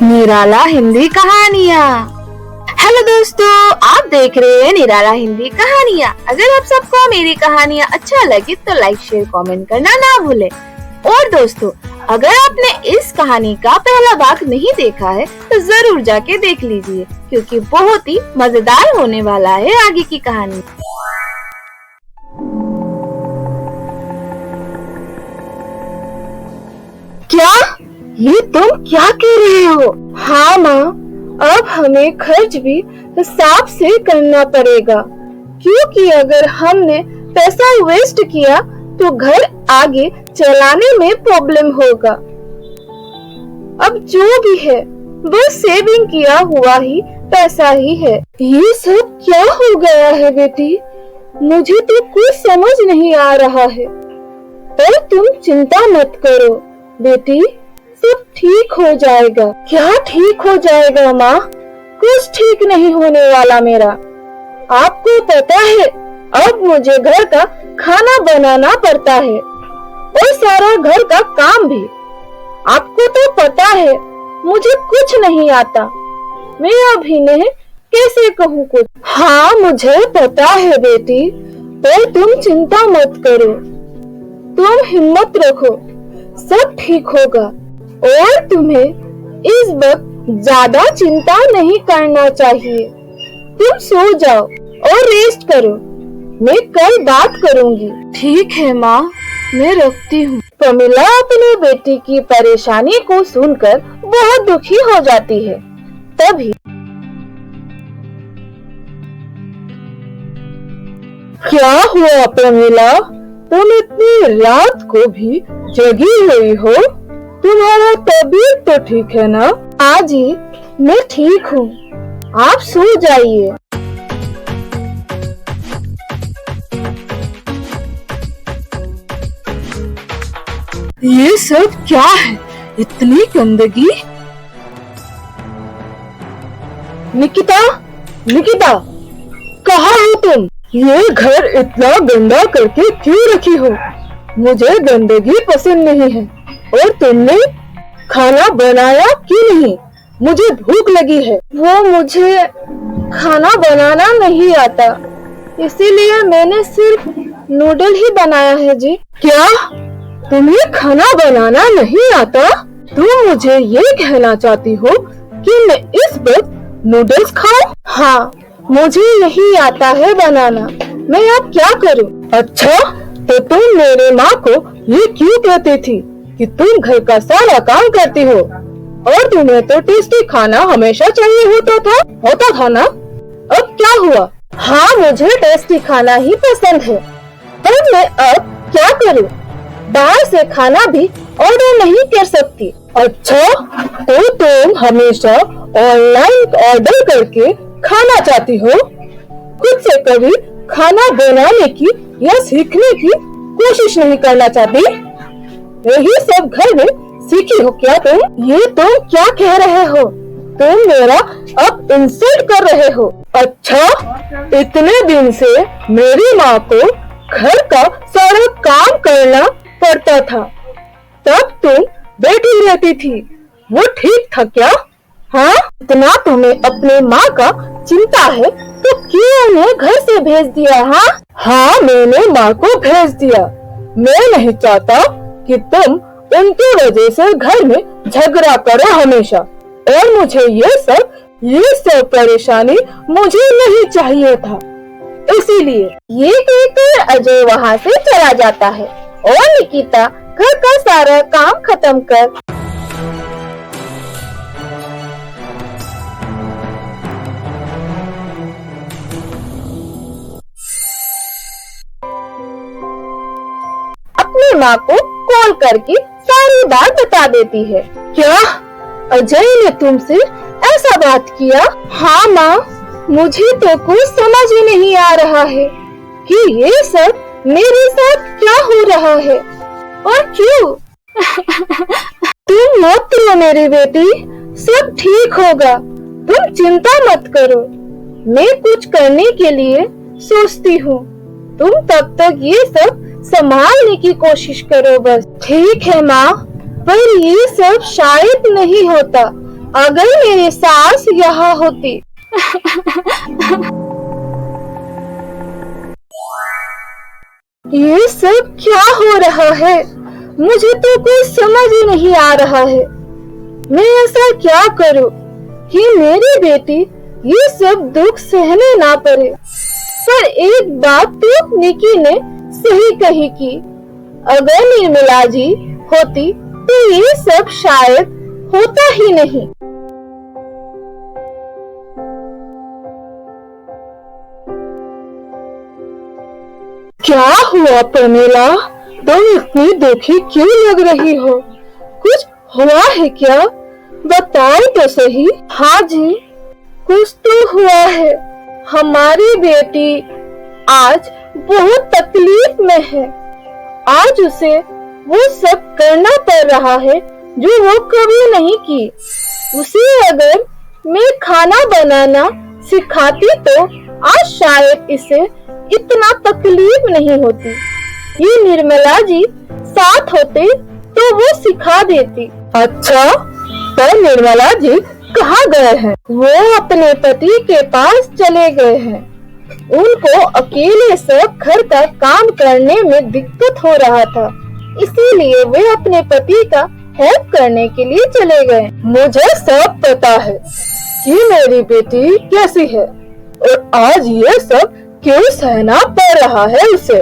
निराला हिंदी कहानियाँ। हेलो दोस्तों, आप देख रहे हैं निराला हिंदी कहानियाँ। अगर आप सबको मेरी कहानियाँ अच्छा लगे तो लाइक शेयर कमेंट करना ना भूलें। और दोस्तों, अगर आपने इस कहानी का पहला भाग नहीं देखा है तो जरूर जाके देख लीजिए, क्योंकि बहुत ही मजेदार होने वाला है आगे की कहानी। क्या ये तुम क्या कह रहे हो? हाँ माँ, अब हमें खर्च भी हिसाब से करना पड़ेगा, क्योंकि अगर हमने पैसा वेस्ट किया तो घर आगे चलाने में प्रॉब्लम होगा। अब जो भी है वो सेविंग किया हुआ ही पैसा ही है। ये सब क्या हो गया है बेटी? मुझे तो कुछ समझ नहीं आ रहा है। पर तुम चिंता मत करो बेटी, सब ठीक हो जाएगा। क्या ठीक हो जाएगा माँ? कुछ ठीक नहीं होने वाला मेरा। आपको पता है, अब मुझे घर का खाना बनाना पड़ता है और सारा घर का काम भी। आपको तो पता है मुझे कुछ नहीं आता। मैं अभी ने कैसे कहूँ कुछ? हाँ मुझे पता है बेटी, पर तुम चिंता मत करो, तुम हिम्मत रखो, सब ठीक होगा। और तुम्हें इस वक्त ज्यादा चिंता नहीं करना चाहिए। तुम सो जाओ और रेस्ट करो, मैं कल बात करूंगी। ठीक है माँ, मैं रखती हूँ। प्रमिला अपनी बेटी की परेशानी को सुनकर बहुत दुखी हो जाती है। तभी क्या हुआ प्रमिला, तुम इतनी रात को भी जगी हुई हो? तुम्हारा तबीयत तो ठीक है ना? हाँ जी, मैं ठीक हूँ, आप सो जाइए। ये सब क्या है? इतनी गंदगी। निकिता, निकिता, कहाँ हो तुम? ये घर इतना गंदा करके क्यों रखी हो? मुझे गंदगी पसंद नहीं है। और तुमने खाना बनाया क्यों नहीं? मुझे भूख लगी है। वो मुझे खाना बनाना नहीं आता, इसीलिए मैंने सिर्फ नूडल ही बनाया है जी। क्या तुम्हें खाना बनाना नहीं आता? तुम मुझे ये कहना चाहती हो कि मैं इस वक्त नूडल्स खाऊं? हाँ, मुझे यही आता है बनाना, मैं अब क्या करूं? अच्छा, तो तुम मेरे माँ को ये क्यों कहती थी कि तुम घर का सारा काम करती हो और तुम्हें तो टेस्टी खाना हमेशा चाहिए होता था ना? अब क्या हुआ? हाँ, मुझे टेस्टी खाना ही पसंद है, पर मैं अब क्या करूं? बाहर से खाना भी ऑर्डर नहीं कर सकती। अच्छा, तो तुम हमेशा ऑनलाइन ऑर्डर करके खाना चाहती हो? खुद से कभी खाना बनाने की या सीखने की कोशिश नहीं करना चाहती? यही सब घर में सीखी हो क्या तुम? ये तुम क्या कह रहे हो? तुम मेरा अब इंसल्ट कर रहे हो। अच्छा, इतने दिन से मेरी माँ को घर का सारा काम करना पड़ता था, तब तुम बैठी रहती थी, वो ठीक था क्या? हाँ, इतना तुम्हें अपने माँ का चिंता है तो क्यों उन्हें घर से भेज दिया? हाँ, मैंने माँ को भेज दिया। मैं नहीं चाहता कि तुम उनकी वजह से घर में झगड़ा करो हमेशा, और मुझे ये सब परेशानी मुझे नहीं चाहिए था। इसीलिए ये कहकर अजय वहाँ से चला जाता है और निकिता घर का सारा काम खत्म कर अपनी माँ को कॉल करके सारी बात बता देती है। क्या अजय ने तुमसे ऐसा बात किया? हाँ माँ, मुझे तो कुछ समझ ही नहीं आ रहा है कि ये सब मेरे साथ क्या हो रहा है और क्यों। तुम मत रो मेरी बेटी, सब ठीक होगा, तुम चिंता मत करो। मैं कुछ करने के लिए सोचती हूँ, तुम तब तक ये सब संभालने की कोशिश करो बस। ठीक है माँ, पर ये सब शायद नहीं होता अगर मेरी सास यहाँ होती। ये सब क्या हो रहा है? मुझे तो कुछ समझ ही नहीं आ रहा है। मैं ऐसा क्या करूं कि मेरी बेटी ये सब दुख सहने ना पड़े। पर एक बात तो निकी ने सही कही कि अगर निर्मला जी होती तो ये सब शायद होता ही नहीं। क्या हुआ प्रमीला? तुम इतनी दुखी क्यों लग रही हो? कुछ हुआ है क्या? बताओ तो सही। हाँ जी, कुछ तो हुआ है। हमारी बेटी आज बहुत तकलीफ में है। आज उसे वो सब करना पड़ रहा है जो वो कभी नहीं की। उसे अगर मैं खाना बनाना सिखाती तो आज शायद इसे इतना तकलीफ नहीं होती। ये निर्मला जी साथ होते तो वो सिखा देती। अच्छा, तो निर्मला जी कहाँ गए हैं? वो अपने पति के पास चले गए हैं। उनको अकेले सब घर का काम करने में दिक्कत हो रहा था, इसीलिए वे अपने पति का हेल्प करने के लिए चले गए। मुझे सब पता है कि मेरी बेटी कैसी है और आज ये सब क्यों सहना पड़ रहा है उसे।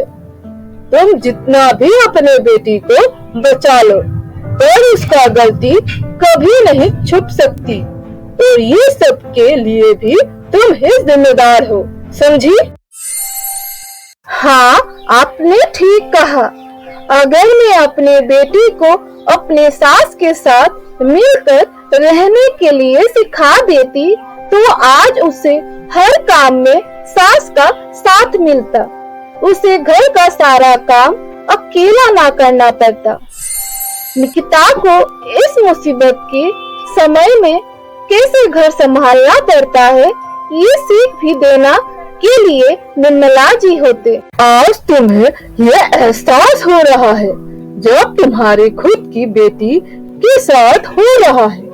तुम जितना भी अपने बेटी को बचा लो पर उसका गलती कभी नहीं छुप सकती और ये सब के लिए भी तुम ही जिम्मेदार हो, समझी? हाँ, आपने ठीक कहा। अगर मैं अपने बेटी को अपने सास के साथ मिलकर रहने के लिए सिखा देती तो आज उसे हर काम में सास का साथ मिलता। उसे घर का सारा काम अकेला ना करना पड़ता। निकिता को इस मुसीबत के समय में कैसे घर संभालना पड़ता है ये सीख भी देना के लिए निर्मला जी होते। आज तुम्हें ये एहसास हो रहा है जब तुम्हारी खुद की बेटी के साथ हो रहा है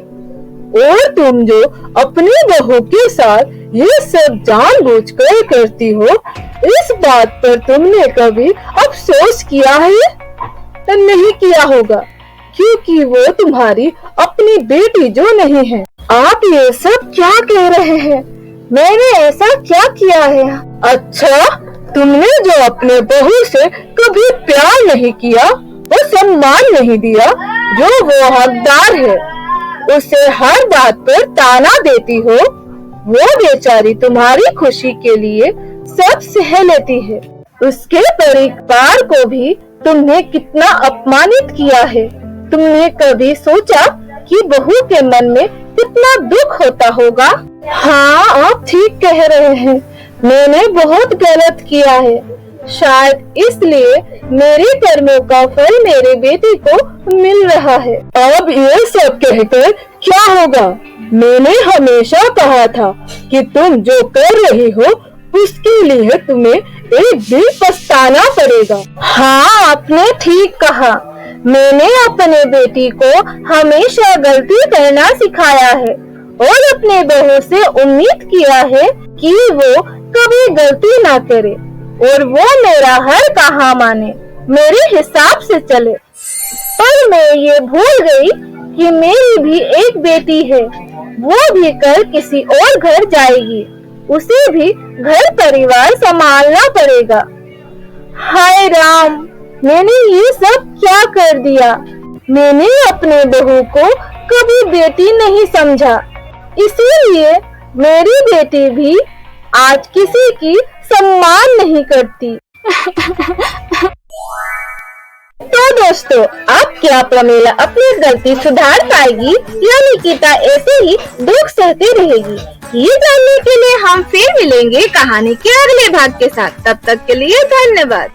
और तुम जो अपनी बहू के साथ ये सब जानबूझकर करती हो, इस बात पर तुमने कभी अफसोस किया है? नहीं किया होगा क्योंकि वो तुम्हारी अपनी बेटी जो नहीं है। आप ये सब क्या कह रहे हैं? मैंने ऐसा क्या किया है? अच्छा, तुमने जो अपने बहू से कभी प्यार नहीं किया और सम्मान नहीं दिया जो वो हकदार है, उसे हर बात पर ताना देती हो, वो बेचारी तुम्हारी खुशी के लिए सब सह लेती है। उसके परिवार को भी तुमने कितना अपमानित किया है। तुमने कभी सोचा कि बहू के मन में कितना दुख होता होगा? हाँ, आप ठीक कह रहे हैं। मैंने बहुत गलत किया है। शायद इसलिए मेरे कर्मों का फल मेरे बेटी को मिल रहा है। अब ये सब कहकर क्या होगा? मैंने हमेशा कहा था कि तुम जो कर रही हो उसके लिए तुम्हें एक दिन पछताना पड़ेगा। हाँ, आपने ठीक कहा। मैंने अपने बेटी को हमेशा गलती करना सिखाया है और अपने बहू से उम्मीद किया है कि वो कभी गलती ना करे और वो मेरा हर कहा माने, मेरे हिसाब से चले। पर मैं ये भूल गई कि मेरी भी एक बेटी है। वो भी कल किसी और घर जाएगी। उसे भी घर परिवार संभालना पड़ेगा। हाय राम, मैंने ये सब क्या कर दिया? मैंने अपने बहू को कभी बेटी नहीं समझा, इसीलिए मेरी बेटी भी आज किसी की सम्मान नहीं करती। तो दोस्तों, अब क्या प्रमीला अपनी गलती सुधार पाएगी या निकिता ऐसे ही दुख सहती रहेगी? ये जानने के लिए हम फिर मिलेंगे कहानी के अगले भाग के साथ। तब तक के लिए धन्यवाद।